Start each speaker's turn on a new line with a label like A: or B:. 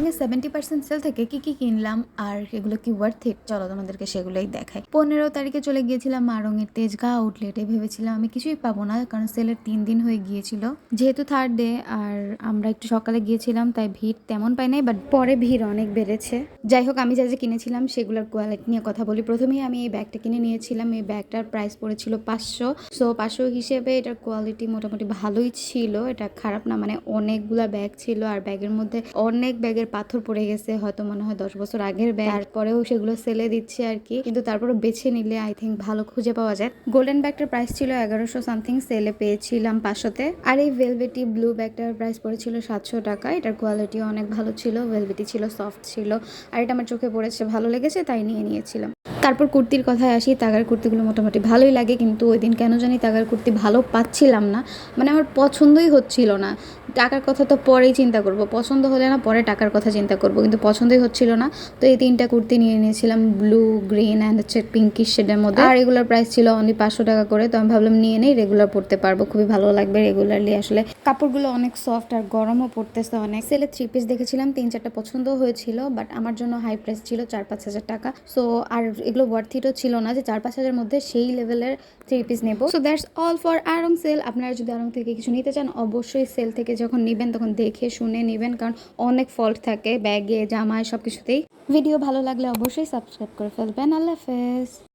A: আরঙে 70% sell থেকে কি কিনলাম আর এগুলো কি ওয়ার্থ ইট, চলো তোমাদেরকে সেগুলোই দেখাই। 15 তারিখে চলে গিয়েছিলাম আরঙের তেজগাঁ আউটলেটে। ভেবেছিলাম আমি কিছুই পাবো না, কারণ সেলের 3 দিন হয়ে গিয়েছিল, যেহেতু থার্ড ডে আর আমরা একটু সকালে গিয়েছিলাম তাই ভিড় তেমন পাই নাই, বাট পরে ভিড় অনেক বেড়েছে। যাই হোক, আমি যা যা কিনেছিলাম সেগুলোর কোয়ালিটি নিয়ে কথা বলি। প্রথমেই আমি এই ব্যাগটা কিনে নিয়েছিলাম। এই ব্যাগটার প্রাইস পড়েছিল 500। সো 500 হিসেবে এটার কোয়ালিটি মোটামুটি ভালোই ছিল, এটা খারাপ না। মানে অনেকগুলা ব্যাগ ছিল আর ব্যাগের মধ্যে অনেক ব্যাগের পাথর পড়ে গেছে, হয়তো মনে হয় 10 বছর আগের ব্যাগ। তারপরেও সেগুলো সেলে দিচ্ছে আর কি, কিন্তু তারপরে বেছে নিলে আই থিঙ্ক ভালো খুঁজে পাওয়া যায়। গোল্ডেন ব্যাগটার প্রাইস ছিল 1100 সামথিং, সেলে পেয়েছিলাম 500-তে। আর এই ভেলভেটি ব্লু ব্যাগটার প্রাইস পড়েছিল 700 টাকা। এটার কোয়ালিটি অনেক ভালো ছিল, ভেলভেটি ছিল, সফট ছিল, আর এটা আমার চোখে পড়েছে, ভালো লেগেছে, তাই নিয়েছিলাম। তারপর কুর্তির কথায় আসি। তাগার কুর্তিগুলো মোটামুটি ভালোই লাগে, কিন্তু ওই দিন কেন জানি তাগার কুর্তি ভালো পাচ্ছিলাম না, মানে আমার পছন্দই হচ্ছিল না। টাকার কথা তো পরেই চিন্তা করব, পছন্দ হলে না পরে টাকার কথা চিন্তা করব, কিন্তু পছন্দই হচ্ছিল না। তো এই 3টা কুর্তি নিয়েছিলাম, ব্লু, গ্রিন অ্যান্ড হচ্ছে পিঙ্কিশ শেডের মধ্যে। আর এগুলোর প্রাইস ছিল অনলি 500 টাকা করে। তো আমি ভাবলাম নিয়ে নেই, রেগুলার পরতে পারবো, খুবই ভালো লাগবে রেগুলারলি। আসলে কাপড়গুলো অনেক সফট আর গরমও পড়তেছে অনেক। সেলে 3 পিস দেখেছিলাম, 3-4টা পছন্দও হয়েছিল, বাট আমার জন্য হাই প্রাইস ছিল 4-5 হাজার টাকা। সো আর এগুলো ওয়ার্থ ইটও ছিল না যে 4-5 হাজারের মধ্যে সেই লেভেলের 3 পিস নেব। So that's all for Aarong sale. আপনারা যদি আরং থেকে কিছু নিতে চান, অবশ্যই সেল থেকে যখন নেবেন তখন দেখে শুনে নেবেন, কারণ অনেক ফল্ট থাকে ব্যাগে, জামায়, সব কিছুতেই। ভিডিও ভালো লাগলে অবশ্যই সাবস্ক্রাইব করে ফেলবেন। আল্লাহ হাফেজ।